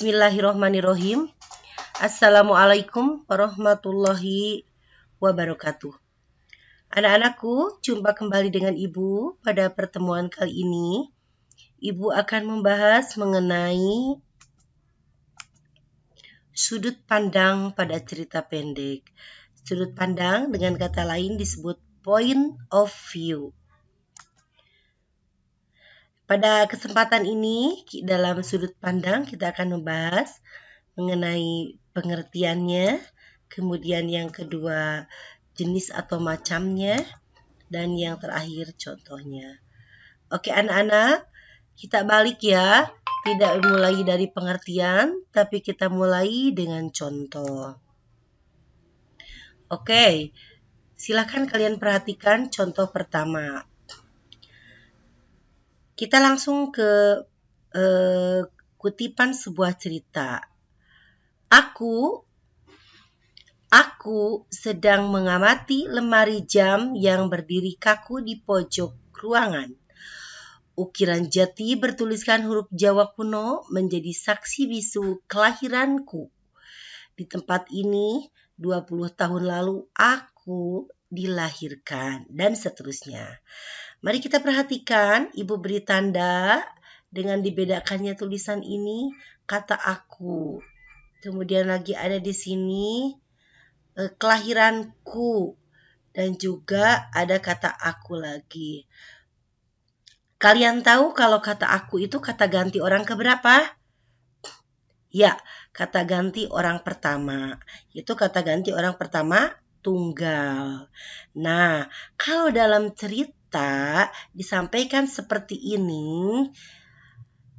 Bismillahirrahmanirrahim. Assalamualaikum warahmatullahi wabarakatuh. Anak-anakku, jumpa kembali dengan Ibu pada pertemuan kali ini. Ibu akan membahas mengenai sudut pandang pada cerita pendek. Sudut pandang dengan kata lain disebut point of view. Pada kesempatan ini, dalam sudut pandang kita akan membahas mengenai pengertiannya, kemudian yang kedua jenis atau macamnya, dan yang terakhir contohnya. Oke anak-anak, kita balik ya, tidak mulai dari pengertian, tapi kita mulai dengan contoh. Oke, silakan kalian perhatikan contoh pertama. Kita langsung ke kutipan sebuah cerita. Aku sedang mengamati lemari jam yang berdiri kaku di pojok ruangan. Ukiran jati bertuliskan huruf Jawa kuno menjadi saksi bisu kelahiranku. Di tempat ini 20 tahun lalu aku dilahirkan, dan seterusnya. Mari kita perhatikan, Ibu beri tanda dengan dibedakannya tulisan ini kata aku. Kemudian lagi ada di sini kelahiranku, dan juga ada kata aku lagi. Kalian tahu kalau kata aku itu kata ganti orang keberapa? Ya, kata ganti orang pertama. Itu kata ganti orang pertama tunggal. Nah, kalau dalam cerita disampaikan seperti ini,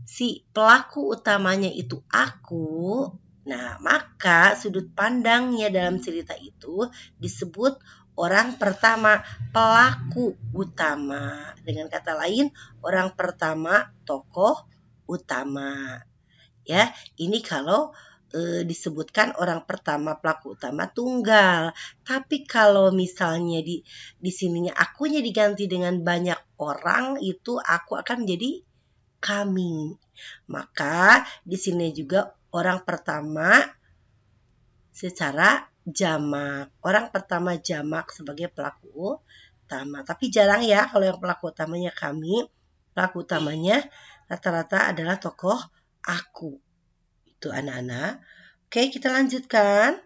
si pelaku utamanya itu aku. Nah, maka sudut pandangnya dalam cerita itu disebut orang pertama, pelaku utama. Dengan kata lain, orang pertama, tokoh utama. Ya, ini kalau disebutkan orang pertama pelaku utama tunggal. Tapi kalau misalnya di sininya akunya diganti dengan banyak orang, itu aku akan menjadi kami. Maka di sini juga orang pertama secara jamak. Orang pertama jamak sebagai pelaku utama. Tapi jarang ya kalau yang pelaku utamanya kami. Pelaku utamanya rata-rata adalah tokoh aku. Itu anak-anak. Oke, kita lanjutkan.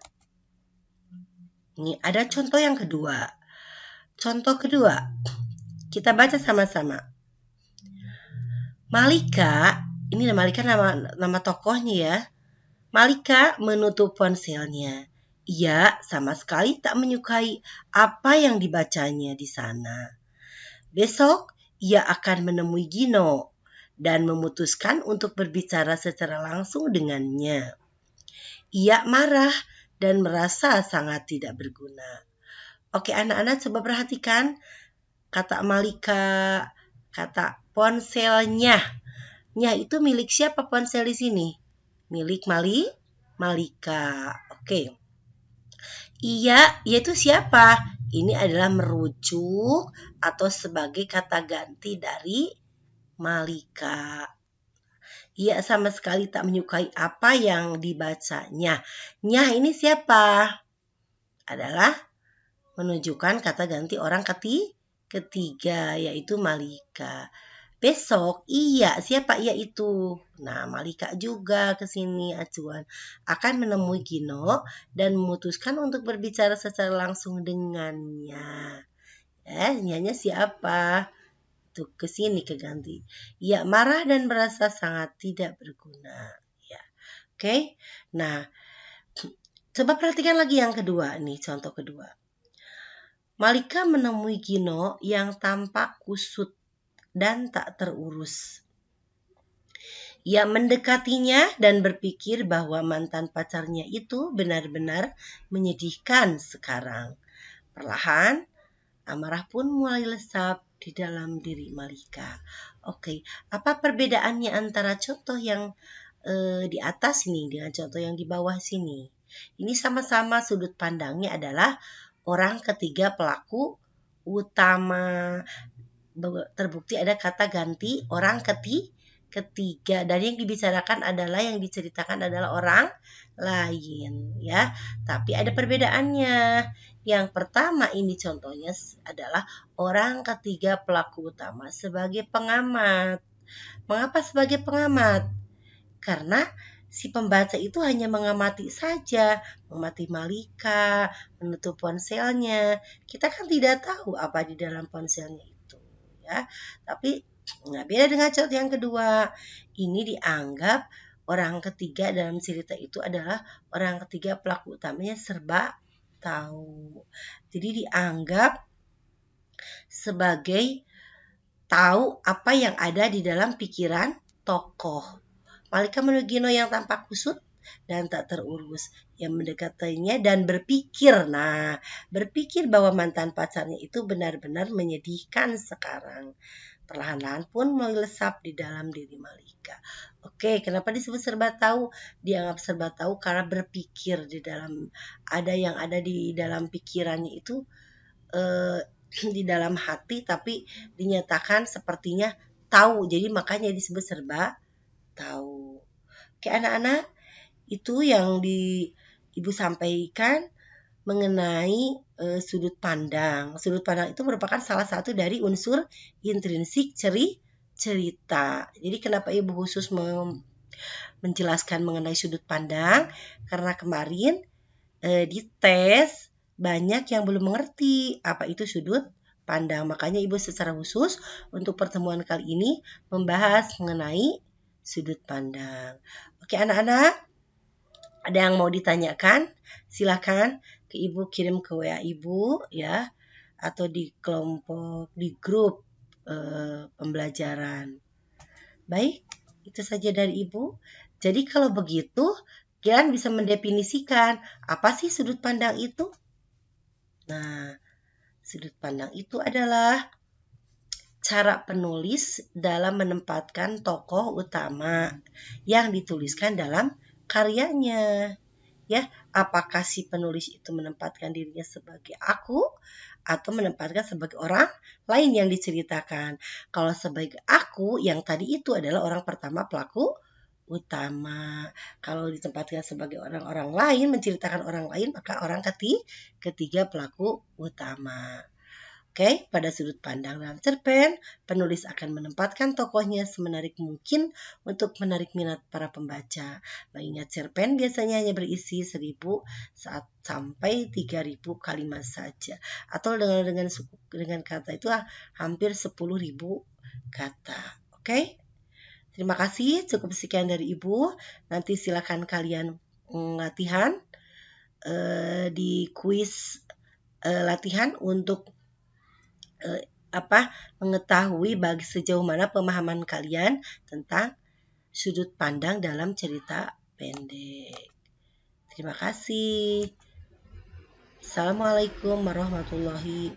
Ini ada contoh yang kedua. Contoh kedua, kita baca sama-sama. Malika, ini Malika nama tokohnya ya. Malika menutup ponselnya. Ia sama sekali tak menyukai apa yang dibacanya di sana. Besok ia akan menemui Gino dan memutuskan untuk berbicara secara langsung dengannya. Ia marah dan merasa sangat tidak berguna. Oke anak-anak, coba perhatikan kata Malika, kata ponselnya. Nya itu milik siapa ponsel di sini? Milik Malika. Oke. Ia yaitu siapa? Ini adalah merujuk atau sebagai kata ganti dari Malika. Ia sama sekali tak menyukai apa yang dibacanya. Nya ini siapa? Adalah menunjukkan kata ganti orang ketiga, yaitu Malika. Besok ia, siapa ia itu? Nah, Malika juga ke sini acuan akan menemui Gino dan memutuskan untuk berbicara secara langsung dengannya. Nyanya siapa? Tuh ke sini keganti. Ia marah dan merasa sangat tidak berguna. Ya. Oke. Nah, coba perhatikan lagi yang kedua nih, contoh kedua. Malika menemui Gino yang tampak kusut dan tak terurus. Ia mendekatinya dan berpikir bahwa mantan pacarnya itu benar-benar menyedihkan sekarang. Perlahan, amarah pun mulai lesap di dalam diri Malika. Oke, apa perbedaannya antara contoh yang di atas ini dengan contoh yang di bawah sini? Ini sama-sama sudut pandangnya adalah orang ketiga pelaku utama. Terbukti ada kata ganti orang ketiga, dan yang dibicarakan adalah, yang diceritakan adalah orang lain ya. Tapi ada perbedaannya. Yang pertama ini contohnya adalah orang ketiga pelaku utama sebagai pengamat. Mengapa sebagai pengamat? Karena si pembaca itu hanya mengamati saja, mengamati Malika, menutup ponselnya. Kita kan tidak tahu apa di dalam ponselnya itu, ya. Tapi beda dengan contoh yang kedua. Ini dianggap orang ketiga dalam cerita itu adalah orang ketiga pelaku utamanya serba tahu. Jadi dianggap sebagai tahu apa yang ada di dalam pikiran tokoh. Malika Menugino yang tampak kusut dan tak terurus, yang mendekatinya dan berpikir. Nah, berpikir bahwa mantan pacarnya itu benar-benar menyedihkan sekarang. Perlahan-lahan pun melesap di dalam diri Malika. Oke, kenapa disebut serba tahu? Dianggap serba tahu karena berpikir di dalam, ada yang ada di dalam pikirannya itu di dalam hati, tapi dinyatakan sepertinya tahu. Jadi makanya disebut serba tahu. Oke anak-anak, itu yang Ibu sampaikan mengenai sudut pandang. Sudut pandang itu merupakan salah satu dari unsur intrinsik cerita. Jadi kenapa Ibu khusus menjelaskan mengenai sudut pandang? Karena kemarin di tes banyak yang belum mengerti apa itu sudut pandang. Makanya Ibu secara khusus untuk pertemuan kali ini membahas mengenai sudut pandang. Oke anak-anak, ada yang mau ditanyakan? Silakan ke Ibu, kirim ke WA Ibu ya, atau di kelompok, di grup pembelajaran. Baik, itu saja dari Ibu. Jadi kalau begitu, kalian bisa mendefinisikan apa sih sudut pandang itu? Nah, sudut pandang itu adalah cara penulis dalam menempatkan tokoh utama yang dituliskan dalam karyanya. Ya, apakah si penulis itu menempatkan dirinya sebagai aku atau menempatkan sebagai orang lain yang diceritakan. Kalau sebagai aku, yang tadi itu adalah orang pertama pelaku utama. Kalau ditempatkan sebagai orang-orang lain, menceritakan orang lain, maka orang ketiga pelaku utama. Oke, pada sudut pandang dalam cerpen, penulis akan menempatkan tokohnya semenarik mungkin untuk menarik minat para pembaca. Mengingat cerpen biasanya hanya berisi 1.000 sampai 3.000 kalimat saja, atau dengan kata itu hampir 10.000 kata. Oke, terima kasih. Cukup sekian dari Ibu. Nanti silakan kalian latihan di kuis latihan untuk mengetahui sejauh mana pemahaman kalian tentang sudut pandang dalam cerita pendek. Terima kasih. Assalamualaikum warahmatullahi